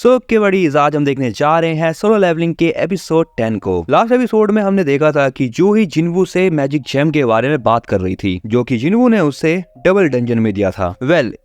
के बड़ीज आज हम देखने जा रहे हैं सोलो लेवलिंग के एपिसोड 10 को। लास्ट एपिसोड में हमने देखा था कि जूही जिन्वू से मैजिक जेम के बारे में बात कर रही थी, जो कि जिन्वू ने उसे डबल डंजन में दिया था।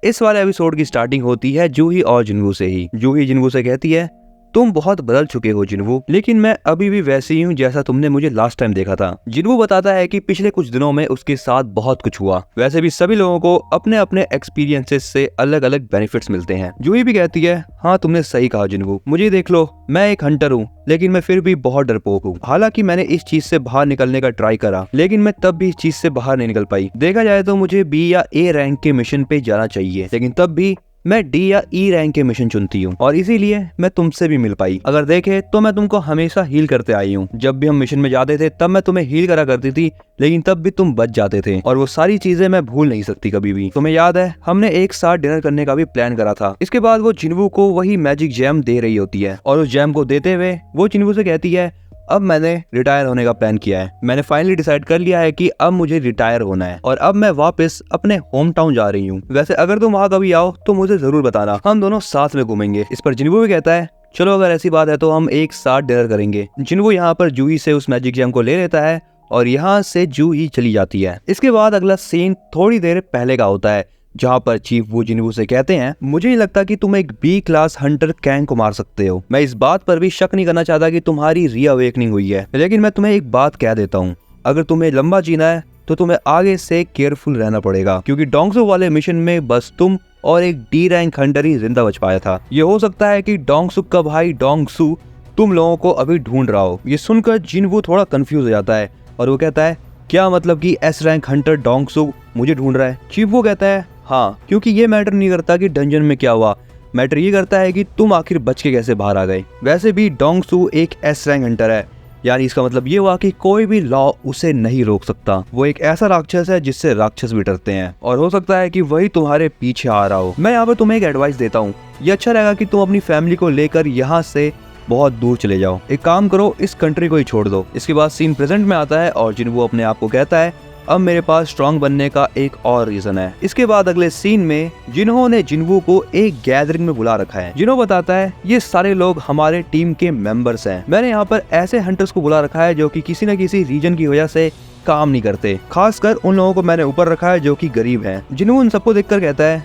इस वाले एपिसोड की स्टार्टिंग होती है जूही और जिन्वू से ही। जूही जिन्वू से कहती है, तुम बहुत बदल चुके हो जिन्वू, लेकिन मैं अभी भी वैसी ही हूँ जैसा तुमने मुझे लास्ट टाइम देखा था। जिन्वू बताता है कि पिछले कुछ दिनों में उसके साथ बहुत कुछ हुआ। वैसे भी सभी लोगों को अपने अपने एक्सपीरियंसेस से अलग अलग बेनिफिट्स मिलते हैं। जूही भी कहती है, हाँ तुमने सही कहा जिन्वू, मुझे देख लो, मैं एक हंटर हूँ, लेकिन मैं फिर भी बहुत डरपोक हूँ। हालांकि मैंने इस चीज से बाहर निकलने का ट्राई करा, लेकिन मैं तब भी इस चीज से बाहर नहीं निकल पाई। देखा जाए तो मुझे बी या ए रैंक के मिशन पे जाना चाहिए, लेकिन तब भी मैं डी या ई रैंक के मिशन चुनती हूँ, और इसीलिए मैं तुमसे भी मिल पाई। अगर देखे तो मैं तुमको हमेशा हील करते आई हूँ। जब भी हम मिशन में जाते थे तब मैं तुम्हें हील करा करती थी, लेकिन तब भी तुम बच जाते थे, और वो सारी चीजें मैं भूल नहीं सकती कभी भी। तुम्हें याद है हमने एक साथ डिनर करने का भी प्लान करा था। इसके बाद वो जिन्वू को वही मैजिक जैम दे रही होती है, और उस जैम को देते हुए वो जिन्वू से कहती है, अब मैंने रिटायर होने का प्लान किया है। मैंने फाइनली डिसाइड कर लिया है कि अब मुझे रिटायर होना है, और अब मैं वापस अपने होम टाउन जा रही हूँ। वैसे अगर तुम वहाँ कभी आओ तो मुझे जरूर बताना, हम दोनों साथ में घूमेंगे। इस पर जिन्वू भी कहता है, चलो अगर ऐसी बात है तो हम एक साथ डिनर करेंगे। जिन्वू यहाँ पर जूही से उस मैजिक जैम को ले लेता है और यहाँ से जूही चली जाती है। इसके बाद अगला सीन थोड़ी देर पहले का होता है, जहाँ पर चीफ वू जिन्वू से कहते हैं, मुझे नहीं लगता कि तुम एक बी क्लास हंटर कैंग को मार सकते हो। मैं इस बात पर भी शक नहीं करना चाहता कि तुम्हारी रीअवेकनिंग हुई है, लेकिन मैं तुम्हें एक बात कह देता हूँ, अगर तुम्हें लंबा जीना है तो तुम्हें आगे से केयरफुल रहना पड़ेगा, क्योंकि डोंगसू वाले मिशन में बस तुम और एक डी रैंक हंटर ही जिंदा बच पाया था। ये हो सकता है कि डोंगसू का भाई डोंगसू तुम लोगों को अभी ढूंढ रहा हो। ये सुनकर जिन्वू थोड़ा कंफ्यूज हो जाता है, और वो कहता है, क्या मतलब कि एस रैंक हंटर डोंगसू मुझे ढूंढ रहा है? चीफ वो कहता है, हाँ, क्योंकि ये मैटर नहीं करता कि डंजन में क्या हुआ, मैटर ये करता है कि तुम आखिर बच के कैसे बाहर आ गए। वैसे भी डोंगसू एक एस रैंक हंटर है, यानी इसका मतलब ये हुआ कि कोई भी लॉ उसे नहीं रोक सकता। वो एक ऐसा राक्षस है जिससे राक्षस भी डरते हैं, और हो सकता है कि वही तुम्हारे पीछे आ रहा हो। मैं यहाँ पर तुम्हें एक एडवाइस देता हूँ, ये अच्छा रहेगा कि तुम अपनी फैमिली को लेकर यहाँ से बहुत दूर चले जाओ। एक काम करो, इस कंट्री को ही छोड़ दो। इसके बाद सीन प्रेजेंट में आता है, और जिन्वू अपने आप को कहता है, अब मेरे पास स्ट्रॉन्ग बनने का एक और रीजन है। इसके बाद अगले सीन में जिन्होंने जिन्वू को एक गैदरिंग में बुला रखा है। जिन्हों बताता है, ये सारे लोग हमारे टीम के मेंबर्स हैं। मैंने यहाँ पर ऐसे हंटर्स को बुला रखा है जो कि किसी न किसी रीजन की वजह से काम नहीं करते। खासकर उन लोगों को मैंने ऊपर रखा है जो कि गरीब हैं। जिन्हों उन सबको देखकर कहता है,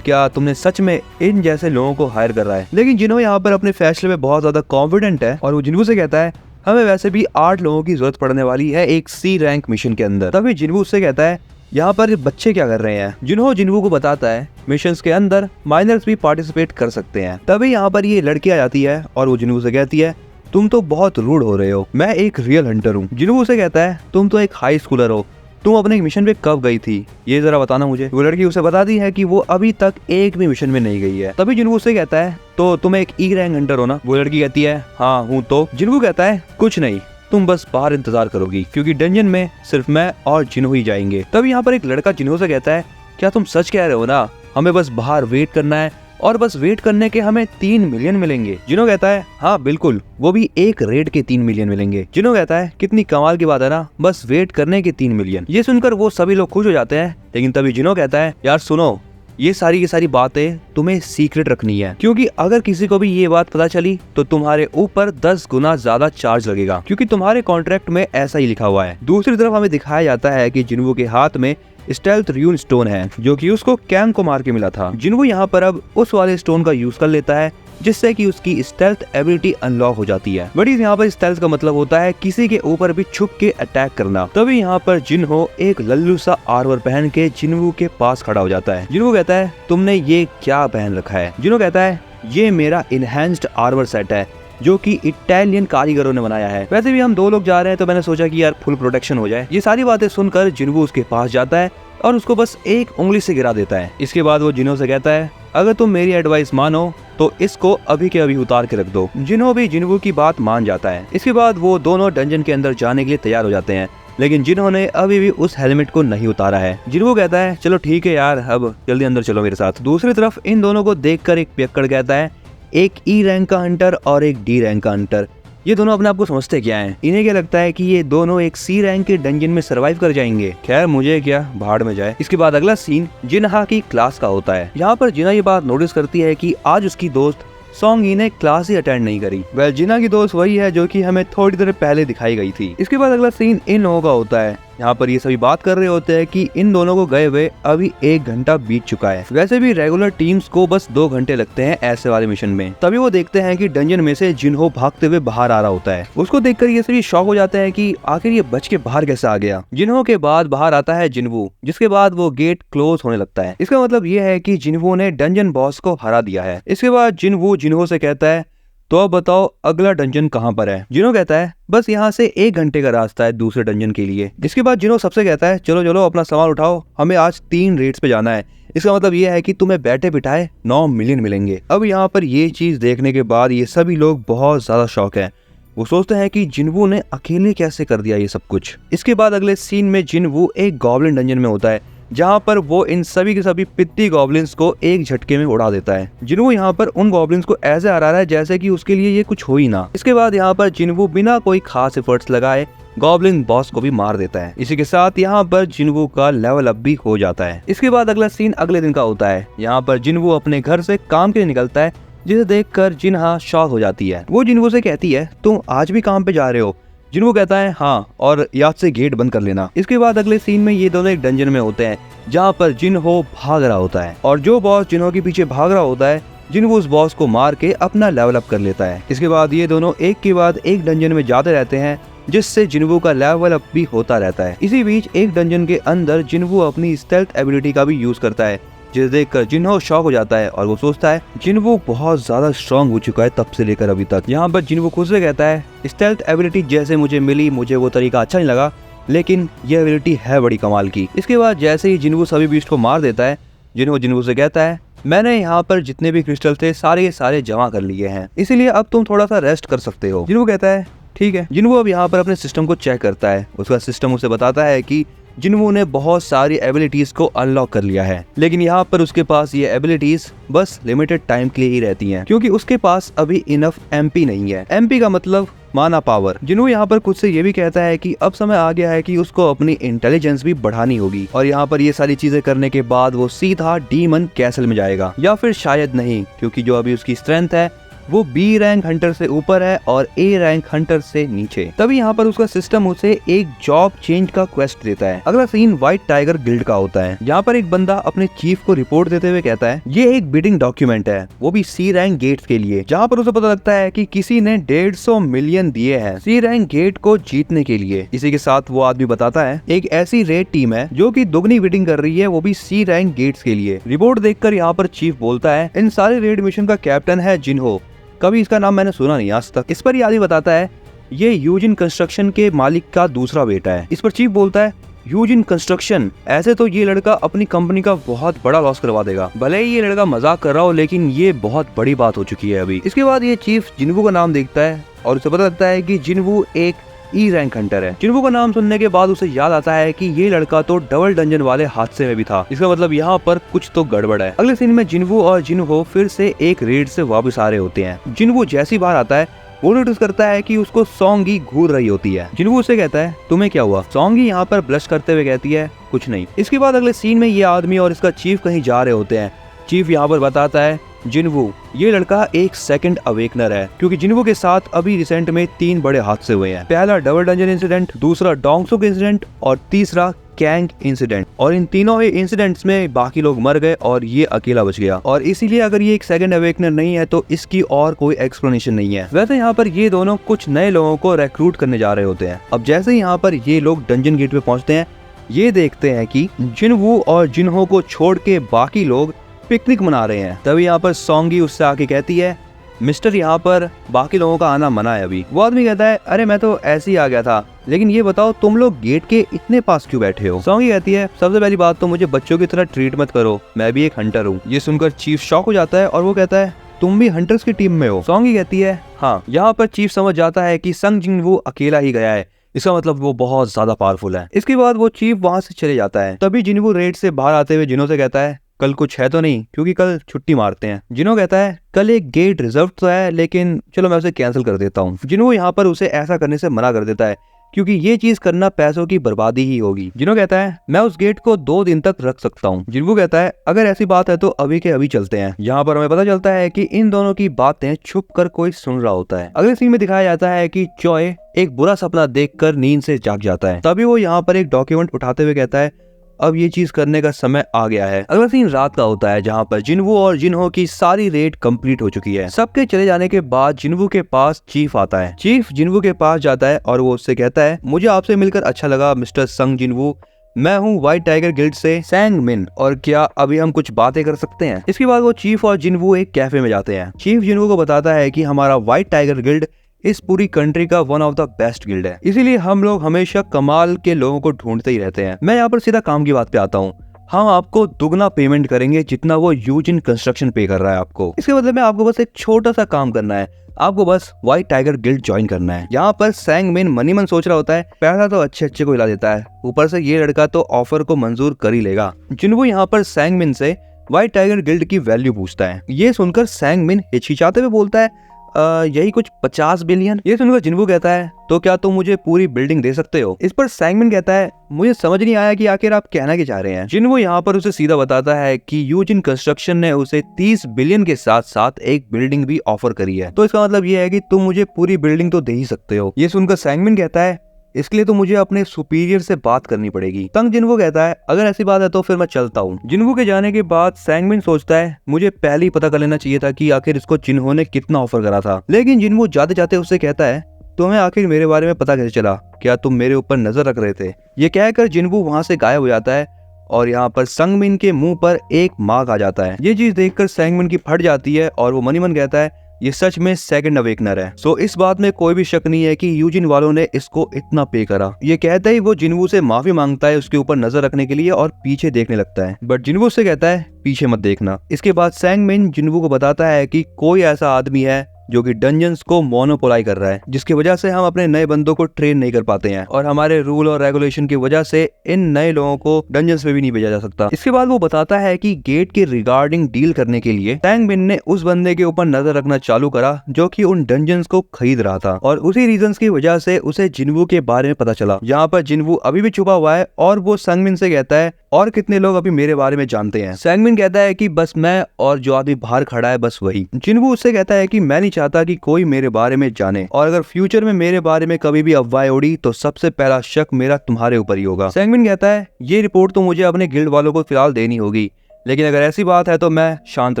क्या तुमने सच में इन जैसे लोगों को हायर कर रहा है? लेकिन जिन्हों यहाँ पर अपने फैसले में बहुत ज्यादा कॉन्फिडेंट है, और वो जिन्वू से कहता है, हमें वैसे भी 8 लोगों की जरूरत पड़ने वाली है एक सी रैंक मिशन के अंदर। तभी जिन्वू उससे कहता है, यहाँ पर बच्चे क्या कर रहे हैं? जिन्वू को बताता है, मिशंस के अंदर माइनर्स भी पार्टिसिपेट कर सकते हैं। तभी यहाँ पर ये लड़की आ जाती है, और वो जिन्वू से कहती है, तुम तो बहुत रूड हो रहे हो, मैं एक रियल हंटर हूँ। जिन्वू से कहता है, तुम तो एक हाई स्कूलर हो, तुम अपने मिशन पे कब गई थी ये जरा बताना मुझे। वो लड़की उसे बताती है कि वो अभी तक एक भी मिशन में नहीं गई है। तभी जिन्वू उससे कहता है, तो तुम एक ई रैंक हंटर हो ना? वो लड़की कहती है, हाँ हूँ। तो जिन्वू कहता है, कुछ नहीं, तुम बस बाहर इंतजार करोगी, क्योंकि डंजन में सिर्फ मैं और जिन्वू ही जाएंगे। तभी यहाँ पर एक लड़का जिन्वू से कहता है, क्या तुम सच कह रहे हो ना? हमें बस बाहर वेट करना है, और बस वेट करने के हमें 3 मिलियन मिलेंगे। जिन्हों कहता है, हाँ बिल्कुल, वो भी एक रेड के 3 मिलियन मिलेंगे। जिन्हों कहता है, कितनी कमाल की बात है ना, बस वेट करने के 3 मिलियन। ये सुनकर वो सभी लोग खुश हो जाते हैं, लेकिन तभी जिन्हों कहता है, यार सुनो, ये सारी की सारी बातें तुम्हें सीक्रेट रखनी है, क्योंकि अगर किसी को भी ये बात पता चली तो तुम्हारे ऊपर 10 गुना ज्यादा चार्ज लगेगा, क्योंकि तुम्हारे कॉन्ट्रैक्ट में ऐसा ही लिखा हुआ है। दूसरी तरफ हमें दिखाया जाता है कि जिन्वू के हाथ में स्टेल्थ रून स्टोन है, जो कि उसको कैंग को मार के मिला था। जिन्वू यहाँ पर अब उस वाले स्टोन का यूज कर लेता है, जिससे कि उसकी स्टेल्थ एबिलिटी अनलॉक हो जाती है। बट यहाँ पर स्टेल्थ का मतलब होता है किसी के ऊपर भी छुप के अटैक करना। तभी यहाँ पर जिन्हो एक लल्लू सा आर्मर पहन के जिन्वू के पास खड़ा हो जाता है। जिन्वू कहता है, तुमने ये क्या पहन रखा है? जिन्हो कहता है, ये मेरा इनहेंस्ड आर्मर सेट है, जो कि इटालियन कारीगरों ने बनाया है। वैसे भी हम 2 लोग जा रहे हैं, तो मैंने सोचा कि यार फुल प्रोटेक्शन हो जाए। ये सारी बातें सुनकर जिन्वू उसके पास जाता है, और उसको बस एक उंगली से गिरा देता है। इसके बाद वो जिन्हो से कहता है, अगर तुम मेरी एडवाइस मानो तो इसको अभी के अभी उतार के रख दो। जिन्हो भी जिन्वू की बात मान जाता है। इसके बाद वो दोनों डंजन के अंदर जाने के लिए तैयार हो जाते हैं, लेकिन जिन्हों ने अभी भी उस हेलमेट को नहीं उतारा है। जिन्वू कहता है, चलो ठीक है यार, अब जल्दी अंदर चलो मेरे साथ। दूसरी तरफ इन दोनों को देखकर एक पियक्कड़ कहता है, एक ई रैंक का हंटर और एक डी रैंक का हंटर, ये दोनों अपने आप को समझते क्या हैं? इन्हें क्या लगता है कि ये दोनों एक सी रैंक के डंजन में सरवाइव कर जाएंगे? खैर मुझे क्या, भाड़ में जाए। इसके बाद अगला सीन जिन्हा की क्लास का होता है। यहाँ पर जिन्हा ये बात नोटिस करती है कि आज उसकी दोस्त सोंगी ने क्लास ही अटेंड नहीं करी। वेल जिना की दोस्त वही है जो कि हमें थोड़ी देर पहले दिखाई गई थी। इसके बाद अगला सीन इन लोगों का होता है। यहाँ पर ये सभी बात कर रहे होते हैं कि इन दोनों को गए हुए अभी 1 घंटा बीत चुका है। वैसे भी रेगुलर टीम्स को बस 2 घंटे लगते हैं ऐसे वाले मिशन में। तभी वो देखते हैं कि डंजन में से जिन्हो भागते हुए बाहर आ रहा होता है। उसको देखकर ये सभी शॉक हो जाते हैं कि आखिर ये बच के बाहर कैसे आ गया। जिन्हो के बाद बाहर आता है जिन्वू, जिसके बाद वो गेट क्लोज होने लगता है। इसका मतलब ये है कि जिन्वू ने डंजन बॉस को हरा दिया है। इसके बाद जिन्वू जिन्हो से कहता है तो अब बताओ अगला डंजन कहाँ पर है। जिन्हो कहता है बस यहाँ से 1 घंटे का रास्ता है दूसरे डंजन के लिए। इसके बाद जिन्हो सबसे कहता है चलो चलो अपना सामान उठाओ, हमें आज 3 रेड्स पे जाना है। इसका मतलब ये है कि तुम्हें बैठे बिठाए 9 मिलियन मिलेंगे। अब यहाँ पर ये चीज देखने के बाद ये सभी लोग बहुत ज्यादा शॉक है। वो सोचते हैं कि जिन्वू ने अकेले कैसे कर दिया ये सब कुछ। इसके बाद अगले सीन में जिन्वू एक गॉब्लिन डंजन में होता है, जहाँ पर वो इन सभी के सभी पित्ती गॉब्लिन्स को एक झटके में उड़ा देता है। जिन्वू यहाँ पर उन गॉब्लिन्स को ऐसे हरा रहा है जैसे कि उसके लिए ये कुछ हो ही ना। इसके बाद यहाँ पर जिन्वू बिना कोई खास एफर्ट्स लगाए गॉब्लिन बॉस को भी मार देता है। इसी के साथ यहाँ पर जिन्वू का लेवल अप भी हो जाता है। इसके बाद अगला सीन अगले दिन का होता है। यहाँ पर जिन्वू अपने घर से काम के लिए निकलता है, जिसे देखकर जिन्हा शॉक हो जाती है। वो जिन्वू से कहती है तुम आज भी काम पे जा रहे हो। जिन्वू कहता है हाँ, और याद से गेट बंद कर लेना। इसके बाद अगले सीन में ये दोनों एक डंजन में होते हैं, जहाँ पर जिन्हो भाग रहा होता है और जो बॉस जिन्हो के पीछे भाग रहा होता है जिन्वू उस बॉस को मार के अपना लेवल अप कर लेता है। इसके बाद ये दोनों एक के बाद एक डंजन में जाते रहते हैं, जिससे जिन्वू का लेवल अप भी होता रहता है। इसी बीच एक डंजन के अंदर जिन्वू अपनी स्टेल्थ एबिलिटी का भी यूज करता है, जिसे देखकर जिन्हो शॉक हो जाता है और वो सोचता है जिन्वू बहुत ज्यादा स्ट्रॉन्ग हो चुका है तब से लेकर अभी तक। यहाँ पर जिन्वू खुद से कहता है स्टेल्थ एबिलिटी जैसे मुझे मिली मुझे वो तरीका अच्छा नहीं लगा, लेकिन ये एबिलिटी है बड़ी कमाल की। इसके बाद जैसे ही जिन्वू सभी बीस्ट को मार देता है, जिन्वू से कहता है मैंने यहाँ पर जितने भी क्रिस्टल थे सारे के सारे जमा कर लिए हैं, इसीलिए अब तुम थोड़ा सा रेस्ट कर सकते हो। जिन्वू कहता है ठीक है। जिन्वू अब यहाँ पर अपने सिस्टम को चेक करता है। उसका सिस्टम उसे बताता है कि जिन्वू ने बहुत सारी एबिलिटीज को अनलॉक कर लिया है, लेकिन यहाँ पर उसके पास ये एबिलिटीज बस लिमिटेड टाइम के लिए ही रहती हैं, क्योंकि उसके पास अभी इनफ एमपी नहीं है। एमपी का मतलब माना पावर। जिन्वू यहाँ पर खुद से ये भी कहता है कि अब समय आ गया है कि उसको अपनी इंटेलिजेंस भी बढ़ानी होगी, और यहाँ पर ये सारी चीजें करने के बाद वो सीधा डीमन कैसल में जाएगा, या फिर शायद नहीं, क्योंकि जो अभी उसकी स्ट्रेंथ है वो बी रैंक हंटर से ऊपर है और ए रैंक हंटर से नीचे। तभी यहाँ पर उसका सिस्टम उसे एक जॉब चेंज का क्वेस्ट देता है। अगला सीन व्हाइट टाइगर गिल्ड का होता है। यहाँ पर एक बंदा अपने चीफ को रिपोर्ट देते हुए कहता है ये एक बिडिंग डॉक्यूमेंट है, वो भी सी रैंक गेट्स के लिए, जहाँ पर उसे पता लगता है कि किसी ने 150 मिलियन दिए हैं सी रैंक गेट को जीतने के लिए। इसी के साथ वो आदमी बताता है एक ऐसी रेड टीम है जो कि दुगनी बिडिंग कर रही है, वो भी सी रैंक गेट्स के लिए। रिपोर्ट देखकर यहाँ पर चीफ बोलता है इन सारे रेड मिशन का कैप्टन है जिन्हो, कभी इसका नाम मैंने सुना नहीं आज तक। इस पर ये आदमी बताता है ये यूजिन कंस्ट्रक्शन के मालिक का दूसरा बेटा है। इस पर चीफ बोलता है यूजिन कंस्ट्रक्शन, ऐसे तो ये लड़का अपनी कंपनी का बहुत बड़ा लॉस करवा देगा। भले ही ये लड़का मजाक कर रहा हो, लेकिन ये बहुत बड़ी बात हो चुकी है अभी। इसके बाद ये चीफ जिन्वू का नाम देखता है और उसे पता लगता है कि जिन्वू एक ई रैंक हंटर है। जिन्वू का नाम सुनने के बाद उसे याद आता है कि ये लड़का तो डबल डंजन वाले हादसे में भी था। इसका मतलब यहाँ पर कुछ तो गड़बड़ है। अगले सीन में जिन्वू और जिन्हो फिर से एक रेड से वापस आ रहे होते हैं। जिन्वू जैसे ही बाहर आता है वो नोटिस करता है कि उसको सोंगी घूर रही होती है। जिन्वू उसे कहता है तुम्हें क्या हुआ। सोंगी यहाँ पर ब्लश करते हुए कहती है कुछ नहीं। इसके बाद अगले सीन में ये आदमी और इसका चीफ कहीं जा रहे होते हैं। चीफ यहाँ पर बताता है जिन्वू ये लड़का एक सेकंड अवेकनर है, क्योंकि जिन्वू के साथ अभी रिसेंट में 3 बड़े हादसे हुए हैं। पहला डबल डंजन इंसिडेंट, दूसरा डोंगसुक इंसिडेंट और तीसरा कैंग इंसिडेंट, और इन तीनों ही इंसिडेंट्स में बाकी लोग मर गए और ये अकेला बच गया। और इसीलिए अगर ये एक सेकंड अवेकनर नहीं है तो इसकी और कोई एक्सप्लेनेशन नहीं है। वैसे यहाँ पर ये दोनों कुछ नए लोगों को रिक्रूट करने जा रहे होते हैं। अब जैसे ही यहाँ पर ये लोग डंजन गेट पे पहुंचते हैं, ये देखते हैं कि जिन्वू और जिन्हो को छोड़ के बाकी लोग पिकनिक मना रहे हैं। तभी यहाँ पर सोंगी उससे आके कहती है मिस्टर यहाँ पर बाकी लोगों का आना मना है अभी। वो आदमी कहता है अरे मैं तो ऐसे ही आ गया था, लेकिन ये बताओ तुम लोग गेट के इतने पास क्यों बैठे हो। सोंगी कहती है सबसे पहली बात तो मुझे बच्चों की तरह ट्रीट मत करो, मैं भी एक हंटर हूँ। ये सुनकर चीफ शॉक हो जाता है और वो कहता है तुम भी हंटर्स की टीम में हो। सोंगी कहती है हाँ। यहाँ पर चीफ समझ जाता है कि संग जिन्वू अकेला ही गया है, इसका मतलब वो बहुत ज्यादा पावरफुल है। इसके बाद वो चीफ वहाँ से चले जाता है। तभी जिन्वू रेड से बाहर आते हुए जिन्हो से कहता है कल कुछ है तो नहीं, क्योंकि कल छुट्टी मारते हैं। जिन्हो कहता है कल एक गेट रिजर्व तो है, लेकिन चलो मैं उसे कैंसिल कर देता हूँ। जिन्हो यहाँ पर उसे ऐसा करने से मना कर देता है, क्योंकि ये चीज करना पैसों की बर्बादी ही होगी। जिन्हो कहता है मैं उस गेट को 2 दिन तक रख सकता हूँ। जिन्वू कहता है अगर ऐसी बात है तो अभी के अभी चलते हैं। यहाँ पर हमें पता चलता है कि इन दोनों की बातें छुप कर कोई सुन रहा होता है। अगले सीन में दिखाया जाता है कि चॉय एक बुरा सपना देखकर नींद से जाग जाता है। तभी वो यहाँ पर एक डॉक्यूमेंट उठाते हुए कहता है अब ये चीज करने का समय आ गया है। अगला सीन रात का होता है जहाँ पर जिन्वू और जिन्हो की सारी रेड कंप्लीट हो चुकी है। सबके चले जाने के बाद जिन्वू के पास चीफ आता है। चीफ जिन्वू के पास जाता है और वो उससे कहता है मुझे आपसे मिलकर अच्छा लगा मिस्टर संग जिन्वू। मैं हूँ व्हाइट टाइगर गिल्ड से सैंग मिन, और क्या अभी हम कुछ बातें कर सकते हैं। इसके बाद वो चीफ और जिन्वू एक कैफे में जाते हैं। चीफ जिन्वू को बताता है कि हमारा व्हाइट टाइगर गिल्ड इस पूरी कंट्री का one of the best guild है, इसीलिए हम लोग हमेशा कमाल के लोगों को ढूंढते ही रहते हैं। मैं यहाँ पर सीधा काम की बात पे आता हूँ। हम आपको दुगना पेमेंट करेंगे जितना वो यूजिन कंस्ट्रक्शन पे कर रहा है आपको। इसके बदले में आपको बस एक छोटा सा काम करना है, आपको bus white tiger guild join करना है। यहाँ पर सैंग मिन मनी मन सोच रहा होता है पैसा तो अच्छे को हिला देता है, ऊपर से ये लड़का तो ऑफर को मंजूर कर ही लेगा। जिन्वू यहाँ पर सैंग मिन से व्हाइट टाइगर गिल्ड की वैल्यू पूछता है। ये सुनकर सैंग मिन हिचकिचाते हुए बोलता है यही कुछ 50 बिलियन। ये सुनकर जिन्वू कहता है तो क्या तुम मुझे पूरी बिल्डिंग दे सकते हो। इस पर सैंग मिन कहता है मुझे समझ नहीं आया कि आखिर आप कहना क्या चाह रहे हैं। जिन्वू यहाँ पर उसे सीधा बताता है कि यूजिन कंस्ट्रक्शन ने उसे 30 बिलियन के साथ साथ एक बिल्डिंग भी ऑफर करी है, तो इसका मतलब ये है कि तुम मुझे पूरी बिल्डिंग तो दे ही सकते हो। ये सुनकर सैंग मिन कहता है इसके लिए तो मुझे अपने सुपीरियर से बात करनी पड़ेगी। तंग जिन्वू कहता है अगर ऐसी बात है तो फिर मैं चलता हूँ। जिन्वू के जाने के बाद सैंग मिन सोचता है मुझे पहले ही पता कर लेना चाहिए था कि आखिर इसको जिन्हो ने कितना ऑफर करा था। लेकिन जिन्वू जाते जाते उससे कहता है तुम्हें आखिर मेरे बारे में पता कैसे चला, क्या तुम मेरे ऊपर नजर रख रहे थे। ये कहकर जिन्वू वहाँ से गायब हो जाता है और यहाँ पर संगमिन के मुंह पर एक मार्क आ जाता है। ये चीज देखकर सैंगमिन की फट जाती है और वो मनी मन कहता है ये सच में सेकंड अवेकनर है। सो इस बात में कोई भी शक नहीं है कि यूजिन वालों ने इसको इतना पे करा। ये कहते ही वो जिन्वू से माफी मांगता है उसके ऊपर नजर रखने के लिए और पीछे देखने लगता है, बट जिन्वू से कहता है पीछे मत देखना। इसके बाद सैंग मिन जिन्वू को बताता है कि कोई ऐसा आदमी है जो कि डंजन्स को मोनोपोलाई कर रहा है, जिसकी वजह से हम अपने नए बंदों को ट्रेन नहीं कर पाते हैं और हमारे रूल और रेगुलेशन की वजह से इन नए लोगों को डंजन्स में भी नहीं भेजा जा सकता। इसके बाद वो बताता है कि गेट के रिगार्डिंग डील करने के लिए सैंग मिन ने उस बंदे के ऊपर नजर रखना चालू करा जो कि उन डंजन्स को खरीद रहा था और उसी रीजंस की वजह से उसे जिन्वू के बारे में पता चला। यहाँ पर जिन्वू अभी भी छुपा हुआ है और वो सैंग मिन से कहता है और कितने लोग अभी मेरे बारे में जानते हैं। सैंग मिन कहता है कि बस मैं और जो आदमी बाहर खड़ा है बस वही। जिन्वू उससे कहता है कि मैं नहीं चाहता कि कोई मेरे बारे में जाने और अगर फ्यूचर में मेरे बारे में कभी भी अफवाह उड़ी तो सबसे पहला शक मेरा तुम्हारे ऊपर ही होगा। सैंग मिन कहता है ये रिपोर्ट तो मुझे अपने गिल्ड वालों को फिलहाल देनी होगी, लेकिन अगर ऐसी बात है तो मैं शांत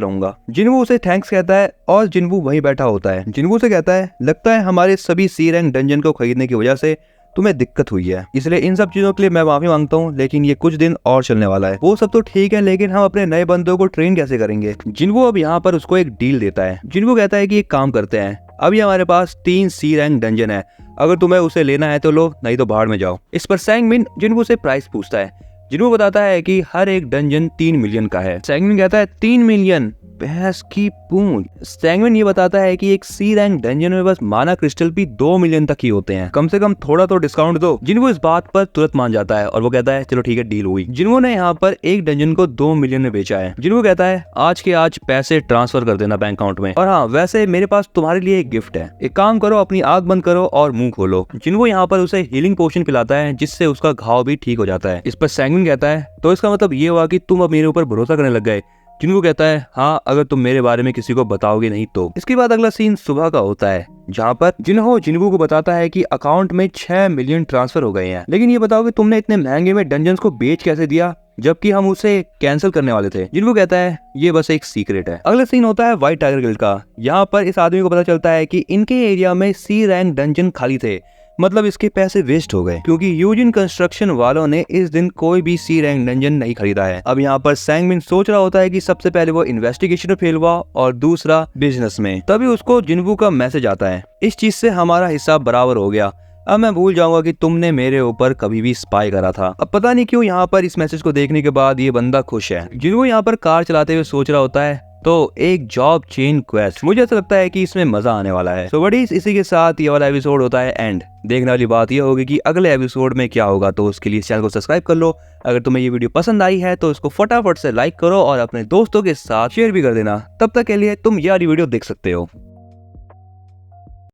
रहूंगा। जिन्वू उसे थैंक्स कहता है और जिन्वू वहीं बैठा होता है। जिन्वू से कहता है लगता है हमारे सभी सी रैंक डंजन को खरीदने की वजह से तुम्हें दिक्कत हुई है, इसलिए इन सब चीजों के लिए मैं माफी मांगता हूँ, लेकिन ये कुछ दिन और चलने वाला है। वो सब तो ठीक है, लेकिन हम अपने नए बंदों को ट्रेन कैसे करेंगे। जिन्वू अब यहाँ पर उसको एक डील देता है। जिन्वू कहता है कि एक काम करते हैं, अभी हमारे पास 3 सी रैंक डंजन है, अगर तुम्हें उसे लेना है तो लो, नहीं तो बाहर में जाओ। इस पर सैंग मिन जिन्वू से प्राइस पूछता है। जिन्वू बताता है कि हर एक डंजन 3 मिलियन का है। सैंग मिन कहता है 3 मिलियन, भैंस की पूंछ। सैंग मिन ये बताता है कि एक सी रैंक डंजन में बस माना क्रिस्टल भी 2 मिलियन तक ही होते हैं, कम से कम थोड़ा तो डिस्काउंट दो। जिन्वू इस बात पर तुरंत मान जाता है और वो कहता है चलो ठीक है, डील हुई। जिन्वू ने यहाँ पर एक डंजन को 2 मिलियन में बेचा है। जिन्वू कहता है आज के आज पैसे ट्रांसफर कर देना बैंक अकाउंट में, और हाँ वैसे मेरे पास तुम्हारे लिए एक गिफ्ट है, एक काम करो अपनी आंख बंद करो और मुंह खोलो। जिन्वू यहाँ पर उसे हीलिंग पोशन पिलाता है जिससे उसका घाव भी ठीक हो जाता है। इस पर सैंग मिन कहता है तो इसका मतलब ये हुआ कि तुम अब मेरे ऊपर भरोसा करने लग गए। जिन्वू कहता है हाँ, अगर तुम मेरे बारे में किसी को बताओगे नहीं तो। इसके बाद अगला सीन सुबह का होता है जहाँ पर जिन्हो जिन्वू को बताता है कि अकाउंट में 6 मिलियन ट्रांसफर हो गए हैं, लेकिन ये बताओ कि तुमने इतने महंगे में डंजन्स को बेच कैसे दिया जबकि हम उसे कैंसिल करने वाले थे। जिन्वू कहता है ये बस एक सीक्रेट है। अगला सीन होता है व्हाइट टाइगर गिल्ड का। यहाँ पर इस आदमी को पता चलता है कि इनके एरिया में सी रैंक डंजन खाली थे, मतलब इसके पैसे वेस्ट हो गए क्योंकि यूजिन कंस्ट्रक्शन वालों ने इस दिन कोई भी सी रैंक डंजन नहीं खरीदा है। अब यहाँ पर सैंग मिन सोच रहा होता है कि सबसे पहले वो इन्वेस्टिगेशन में फेल हुआ और दूसरा बिजनेस में। तभी उसको जिन्वू का मैसेज आता है, इस चीज से हमारा हिसाब बराबर हो गया, अब मैं भूल जाऊंगा कि तुमने मेरे ऊपर कभी भी स्पाई करा था। अब पता नहीं क्यों यहाँ पर इस मैसेज को देखने के बाद ये बंदा खुश है। जिन्वू यहाँ पर कार चलाते हुए सोच रहा होता है तो एक जॉब चेन क्वेस्ट, मुझे ऐसा लगता है कि इसमें मजा आने वाला है। सो बडीज, इसी के साथ ये वाला एपिसोड होता है एंड। देखने वाली बात ये होगी कि अगले एपिसोड में क्या होगा, तो उसके लिए चैनल को सब्सक्राइब कर लो। अगर तुम्हें ये वीडियो पसंद आई है तो इसको फटाफट से लाइक करो और अपने दोस्तों के साथ शेयर भी कर देना। तब तक के लिए तुम ये वाली वीडियो देख सकते हो।